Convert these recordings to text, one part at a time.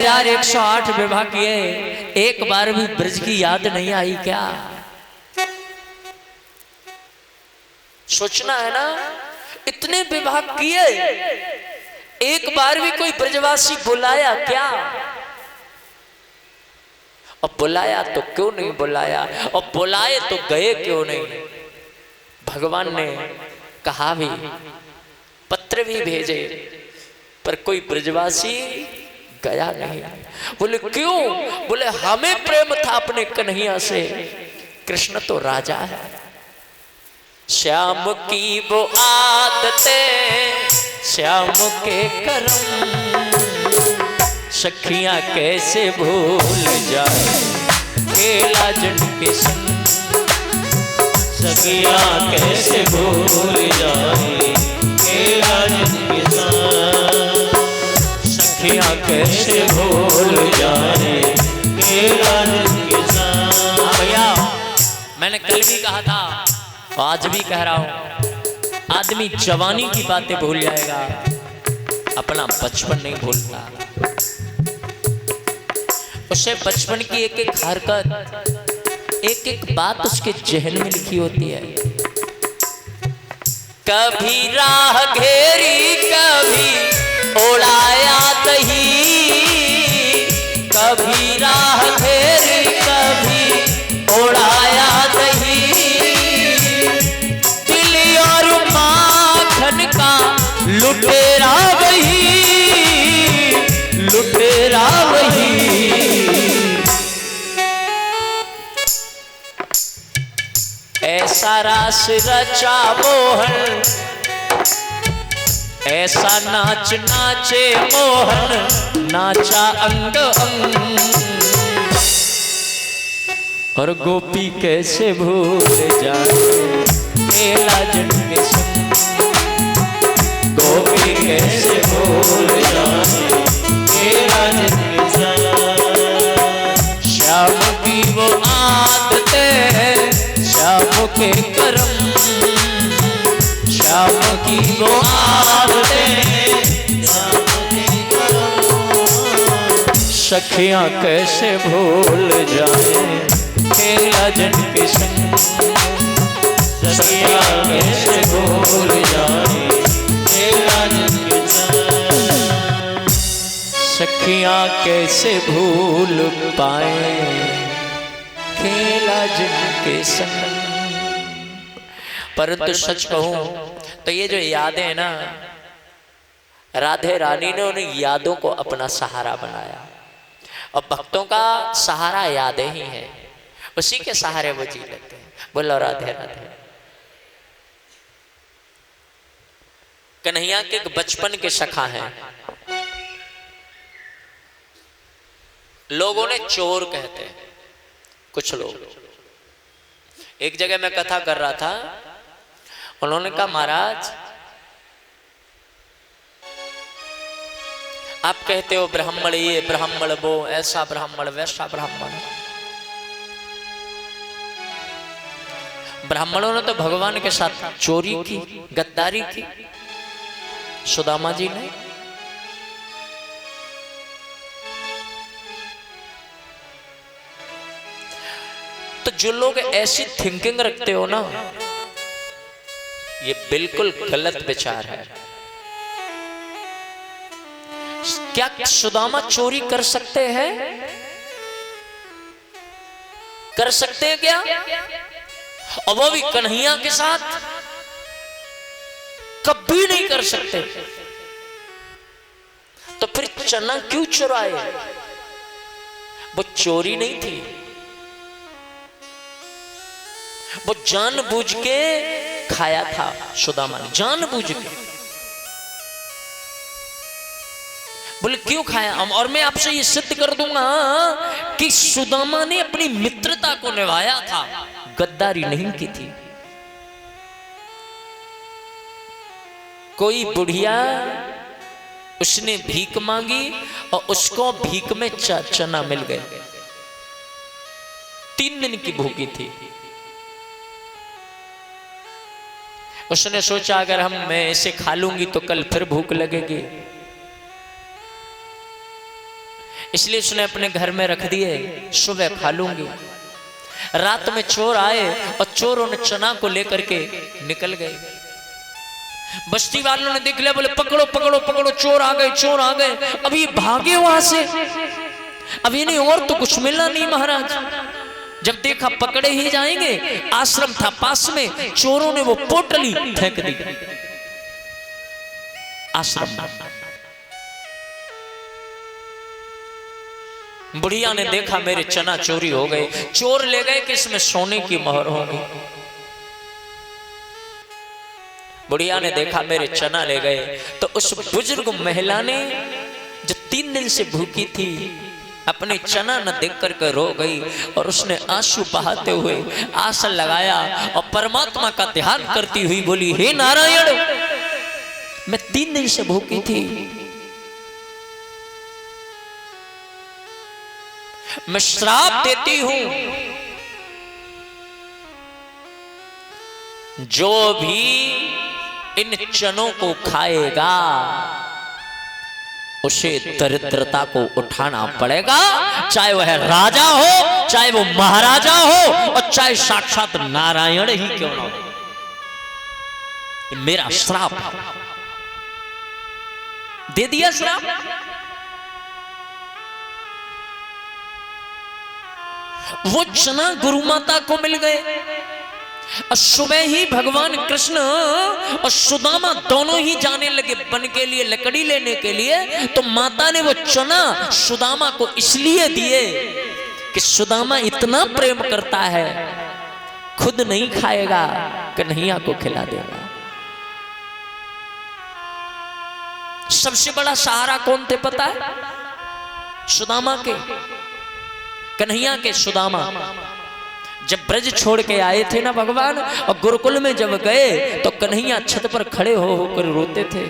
यार 108 विवाह किए, एक बार भी ब्रज की याद नहीं आई क्या? सोचना है ना, इतने विवाह किए, एक बार भी कोई ब्रजवासी बुलाया क्या? और बुलाया तो क्यों नहीं बुलाया, और बुलाए तो गए क्यों नहीं? भगवान ने कहा भी, पत्र भी भेजे, पर कोई ब्रजवासी गया नहीं। बोले क्यों? बोले हमें प्रेम था अपने कन्हैया से, कृष्ण तो राजा है। श्याम की वो आदतें, श्याम के कर्म, सखियां कैसे भूल जाए केला जन के संग। सखियां कैसे भूल जाए केला जन के संग। सखियां कैसे भूल जाए केला जन के संग। भैया, मैंने कल भी कहा था, आज भी कह रहा हूं, आदमी जवानी की बातें भूल जाएगा, अपना बचपन नहीं भूलता। उसे बचपन की एक एक हरकत, एक एक बात उसके जहन में लिखी होती है। कभी राह घेरी, कभी उड़ाया दही, कभी राह घेरी, कभी उड़ाया दही। दिल और माखन का लुटेरा वही, लुटेरा वही। ऐसा रास रचा मोहन, ऐसा नाच नाचे मोहन, नाचा अंग अंग। और गोपी कैसे भूल जाए केला जन के संग। गोपी कैसे भूल जाए केला जन के संग। श्याम की वो आदतें, श्याम के कर्म, श्याम की वो आदतें, श्याम के कर्म। सखियां कैसे भूल जाए केला जन के संग। सखियां कैसे भूल जाए केला जन के संग। सखियां कैसे भूल पाए केला जन के संग। परंतु सच कहूं तो ये जो यादें हैं ना, राधे रानी ने उन यादों को अपना सहारा बनाया, और भक्तों का सहारा यादें ही है, उसी के सहारे वो जी लेते हैं। बोलो राधे राधे। कन्हैया के बचपन के सखा हैं, लोगों ने चोर कहते हैं कुछ लोग। एक जगह मैं कथा कर रहा था, उन्होंने कहा महाराज आप कहते हो ब्राह्मण ये ब्राह्मण वो, ऐसा ब्राह्मण वैसा ब्राह्मण। ब्राह्मणों ने तो भगवान के साथ चोरी की, गद्दारी की, सुदामा जी ने। तो जो लोग ऐसी थिंकिंग रखते हो ना, ये बिल्कुल गलत विचार है। क्या सुदामा चोरी कर सकते हैं? कर सकते हैं क्या? और वो भी कन्हैया के साथ? कभी नहीं कर सकते। तो फिर चना क्यों चुराए? वो चोरी नहीं थी, वो जानबूझ के खाया था सुदामा ने, जानबूझ के। बोले क्यों खाया? और मैं आपसे ये सिद्ध कर दूंगा कि सुदामा ने अपनी मित्रता को निभाया था, गद्दारी नहीं की थी। कोई बुढ़िया, उसने भीख मांगी और उसको भीख में चना मिल गए। 3 दिन की भूखी थी। उसने सोचा अगर मैं इसे खा लूंगी तो कल फिर भूख लगेगी, इसलिए उसने अपने घर में रख दिए, सुबह खा लूंगी। रात में चोर आए और चोरों ने चना को लेकर के निकल गए। बस्ती वालों ने देख लिया, बोले पकड़ो पकड़ो पकड़ो, चोर आ गए, चोर आ गए। अभी भागे वहां से, अभी नहीं और तो कुछ मिला नहीं महाराज। जब देखा पकड़े ही जाएंगे, आश्रम था पास में, चोरों ने वो पोटली फेंक दी आश्रम में। बुढ़िया ने देखा मेरे चना चोरी हो गए, चोर ले गए कि इसमें सोने की मोहर होगी। बुढ़िया ने देखा मेरे चना ले गए, तो उस बुजुर्ग महिला ने जो 3 दिन से भूखी थी, अपने चना न देख कर रो गई और उसने आंसू बहाते हुए आसन लगाया और परमात्मा का ध्यान करती हुई बोली, हे नारायण, मैं 3 दिन से भूखी थी, मैं श्राप देती हूं, जो भी इन चनों को खाएगा उसे दरिद्रता को उठाना पड़ेगा, चाहे वह राजा हो, चाहे वो महाराजा हो, और चाहे साक्षात नारायण ही क्यों ना हो। मेरा श्राप दे दिया, श्राप। वो चना गुरु माता को मिल गए और सुबह ही भगवान कृष्ण और सुदामा दोनों ही जाने लगे वन के लिए लकड़ी लेने के लिए। तो माता ने वो चना सुदामा को इसलिए दिए कि सुदामा इतना प्रेम करता है, खुद नहीं खाएगा, कन्हैया को खिला देगा। सबसे बड़ा सहारा कौन थे पता है? सुदामा के, कन्हैया के सुदामा। जब ब्रज छोड़ के आए थे ना भगवान, और गुरुकुल में जब गए तो कन्हैया छत पर खड़े हो होकर रोते थे।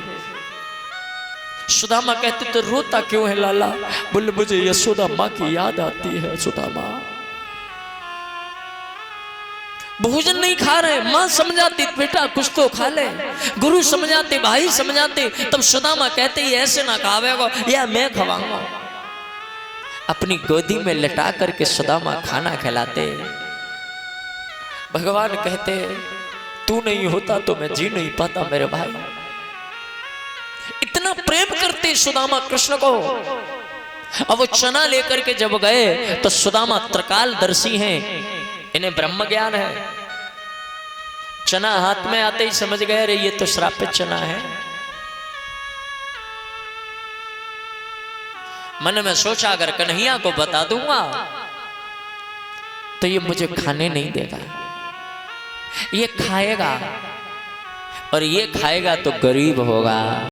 सुदामा कहते तो रोता क्यों है लाला? बोले मुझे यशोदा माँ की याद आती है। सुदामा भोजन नहीं खा रहे, माँ समझाती बेटा कुछ तो खा ले, गुरु समझाते, भाई समझाते, तब सुदामा कहते ही ऐसे ना खावेगा, या मैं खवाऊंगा। अपनी गोदी में लटा करके सुदामा खाना खिलाते। भगवान कहते तू नहीं होता तो मैं जी नहीं पाता मेरे भाई। इतना प्रेम करते सुदामा कृष्ण को। अब वो चना लेकर के जब गए तो सुदामा त्रिकालदर्शी हैं, इन्हें ब्रह्म ज्ञान है। चना हाथ में आते ही समझ गए रे ये तो श्रापित चना है। मन में सोचा अगर कन्हैया को बता दूंगा तो ये मुझे खाने नहीं देगा, ये खाएगा, और ये खाएगा तो गरीब होगा।